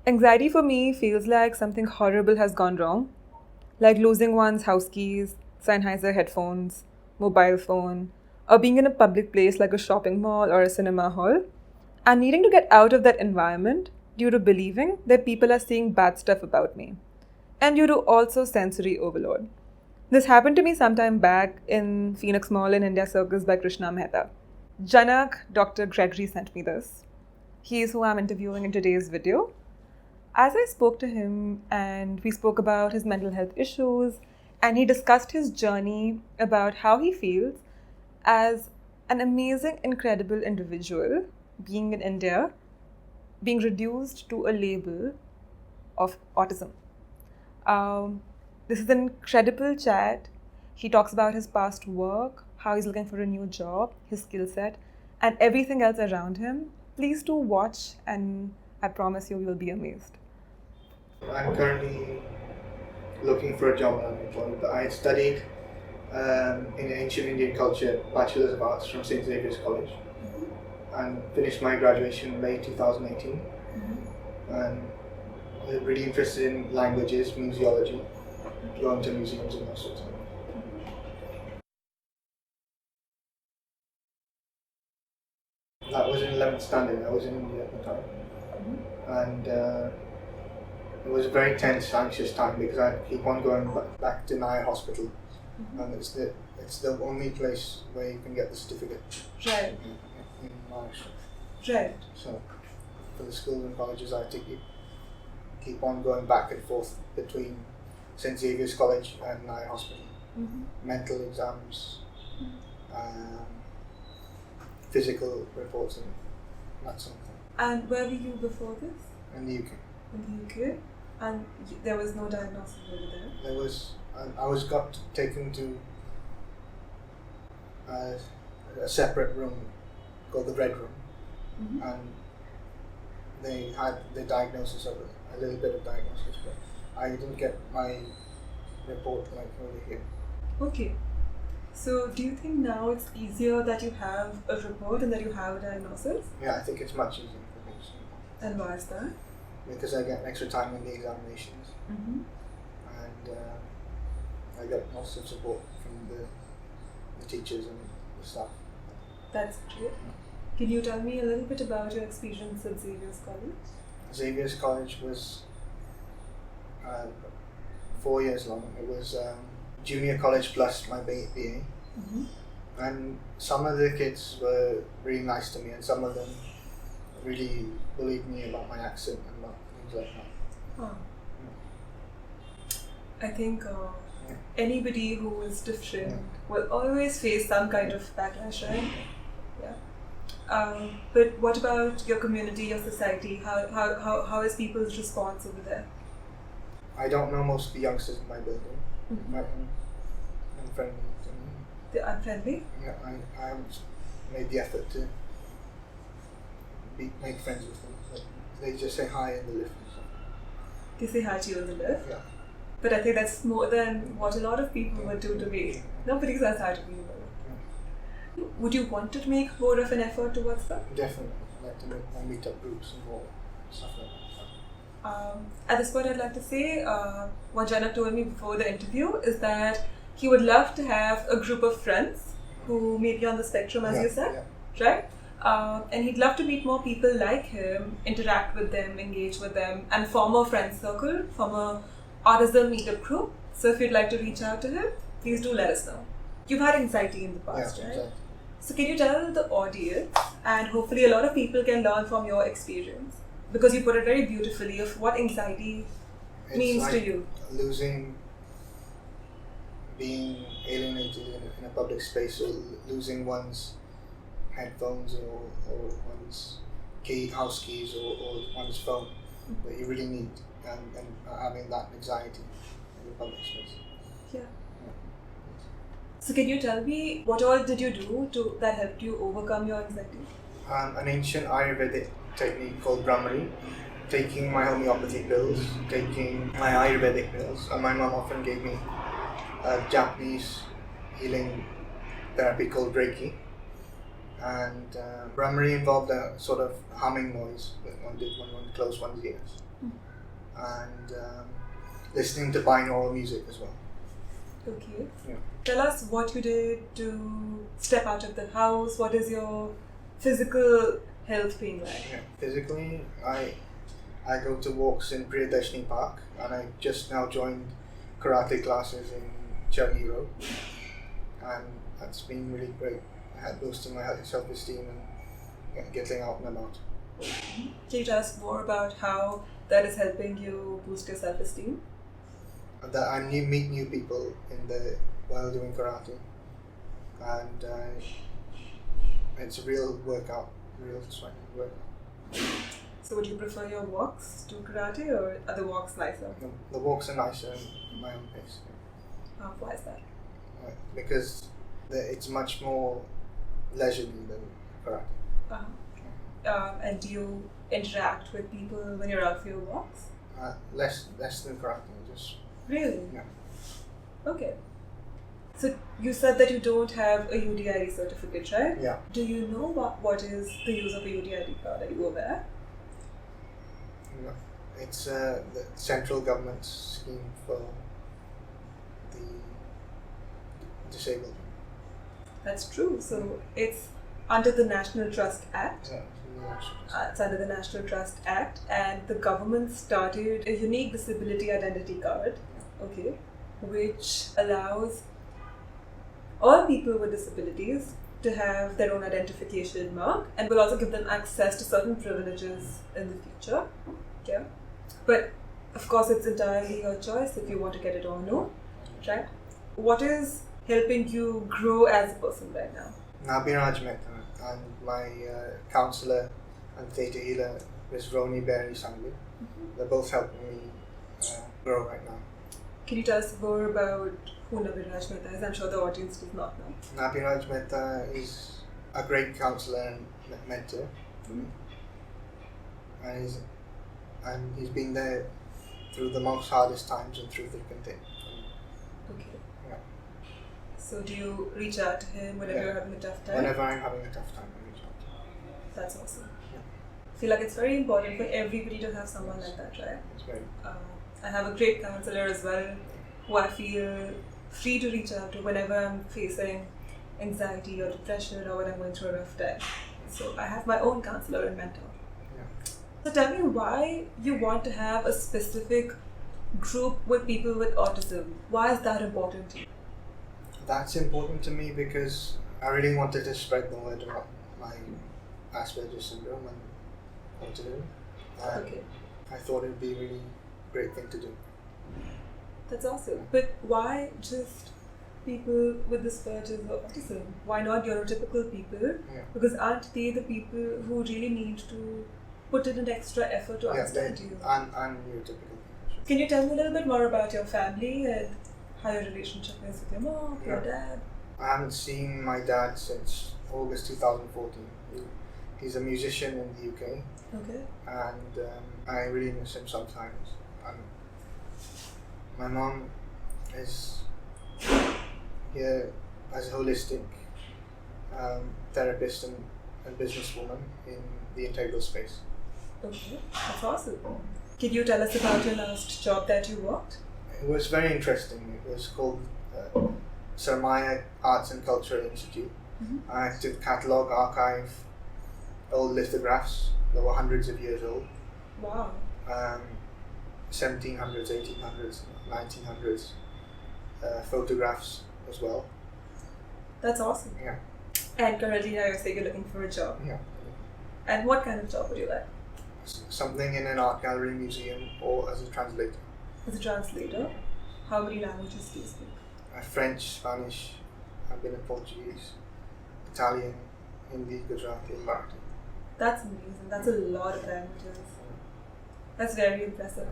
Anxiety for me feels like something horrible has gone wrong, like losing one's house keys, Sennheiser headphones, mobile phone, or being in a public place like a shopping mall or a cinema hall, and needing to get out of that environment due to believing that people are saying bad stuff about me, and due to also sensory overload. This happened to me sometime back in Phoenix Mall in India Circus by Krishna Mehta. Janak Doctor Gregory sent me this. He is who I'm interviewing in today's video. As I spoke to him and we spoke about his mental health issues, and he discussed his journey about how he feels as an amazing, incredible individual being in India, being reduced to a label of autism. This is an incredible chat. He talks about his past work, how he's looking for a new job, his skill set, and everything else around him. Please do watch, and I promise you will be amazed. I'm currently looking for a job and unemployed. I studied in ancient Indian culture, Bachelor's of Arts from St. Xavier's College, and finished my graduation in May 2018. And I was really interested in languages, museology, going to museums and those sorts of things. That was in 11th standard. I was in India at the time, and it was a very tense, anxious time because I keep on going back to Naya Hospital, and it's the only place where you can get the certificate. Right. In Maharashtra. Right. So for the schools and colleges, I have to keep on going back and forth between St. Xavier's College and Naya Hospital. Mental exams, physical reports, and that sort of thing. And where were you before this? In the UK. In the UK? And there was no diagnosis over there? There was. I was taken to a separate room called the Red Room, and they had the diagnosis of it, a little bit of diagnosis, but I didn't get my report like over here. Okay. So do you think now it's easier that you have a report and that you have a diagnosis? Yeah, I think it's much easier for me. And why is that? Because I get extra time in the examinations, and I get lots of support from the teachers and the staff. That's great. Can you tell me a little bit about your experience at Xavier's College? Xavier's College was 4 years long. It was junior college plus my BA. And some of the kids were really nice to me, and some of them really believed me about my accent and things like that. I think anybody who is different will always face some kind of backlash, right? Yeah. But what about your community, your society? How is people's response over there? I don't know most of the youngsters in my building. I'm friendly to me. They're unfriendly? Yeah, I made the effort to make friends with them. Like, they just say hi in the lift and stuff. They say hi to you in the lift? Yeah. But I think that's more than what a lot of people would do to me. Nobody says hi to me. Would you want to make more of an effort towards that? Definitely. I'd like to make more meet-up groups and more stuff like that. At this point, I'd like to say what Janak told me before the interview is that he would love to have a group of friends who may be on the spectrum, as you said, right? And he'd love to meet more people like him, interact with them, engage with them, and form a friend circle, form a Autism meetup group. So if you'd like to reach out to him, please do let us know. You've had anxiety in the past, right? Exactly. So can you tell the audience, and hopefully a lot of people can learn from your experience, because you put it very beautifully, of what anxiety means like to you. Being alienated in a public space, or losing one's headphones or one's house keys or one's phone that you really need, and having that anxiety in the public space. Yeah. So can you tell me what all did you do that helped you overcome your anxiety? An ancient Ayurvedic technique called Brahmari, taking my homeopathy pills, taking my Ayurvedic pills, and my mum often gave me a Japanese healing therapy called Reiki. And Brahmari involved a sort of humming noise that one did when one closed one's ears. and listening to binaural music as well. Okay. Yeah. Tell us what you did to step out of the house. What is your physical health being like? Yeah. Physically, I go to walks in Priyadashini Park, and I just now joined karate classes in Cherney Road, and that's been really great. I had boosting my self-esteem and getting out and about. Can you tell us more about how that is helping you boost your self-esteem? That I meet new people while doing karate, and it's a real workout, real sweating workout. So would you prefer your walks to karate, or are the walks nicer? The walks are nicer at my own pace. Why is that? Because it's much more leisurely than karate. And do you interact with people when you're out for your walks? Less than karate, just. Really? Yeah. Okay. So you said that you don't have a UDID certificate, right? Yeah. Do you know what is the use of a UDID card? Are you aware? No. It's the central government scheme for the disabled. That's true. So it's under the National Trust Act. Yeah. It's under the National Trust Act, and the government started a unique disability identity card, okay, which allows all people with disabilities to have their own identification mark, and will also give them access to certain privileges in the future. Okay, but of course, it's entirely your choice if you want to get it or no, right? What is helping you grow as a person right now? Nabiraj Mehta and my counsellor and theta healer, Ms. Roni Berry Sangli. They're both helping me grow right now. Can you tell us more about who Nabiraj Mehta is? I'm sure the audience does not know. Nabiraj Mehta is a great counsellor and mentor for me. And he's been there through the most hardest times and through thick and thin. Okay. Yeah. So do you reach out to him whenever you're having a tough time? Whenever I'm having a tough time, I reach out to him. That's awesome. Yeah. I feel like it's very important for everybody to have someone like that, right? It's very. I have a great counselor as well, who I feel free to reach out to whenever I'm facing anxiety or depression or when I'm going through a rough time. So I have my own counselor and mentor. Yeah. So tell me why you want to have a specific group with people with autism. Why is that important to you? That's important to me because I really wanted to spread the word about my Aspergers syndrome and autism. Okay. I thought it would be a really great thing to do. That's awesome. But why just people with Aspergers or autism? Why not neurotypical people? Yeah. Because aren't they the people who really need to put in an extra effort to understand you? And neurotypical. Can you tell me a little bit more about your family and how your relationship is with your mom, your dad? I haven't seen my dad since August 2014. He's a musician in the UK. Okay. And I really miss him sometimes. My mom is here as a holistic therapist and businesswoman in the integral space. Okay, that's awesome. Can you tell us about your last job that you worked? It was very interesting. It was called Sarmaya Arts and Cultural Institute. Mm-hmm. I had to catalogue, archive old lithographs that were hundreds of years old. Wow. 1700s, 1800s, 1900s photographs as well. That's awesome. Yeah. And currently now you're saying you're looking for a job. Yeah. And what kind of job would you like? Something in an art gallery, museum, or as a translator. As a translator? How many languages do you speak? French, Spanish, I've been in Portuguese, Italian, Hindi, Gujarati, and Marathi. That's amazing. That's a lot of languages. That's very impressive.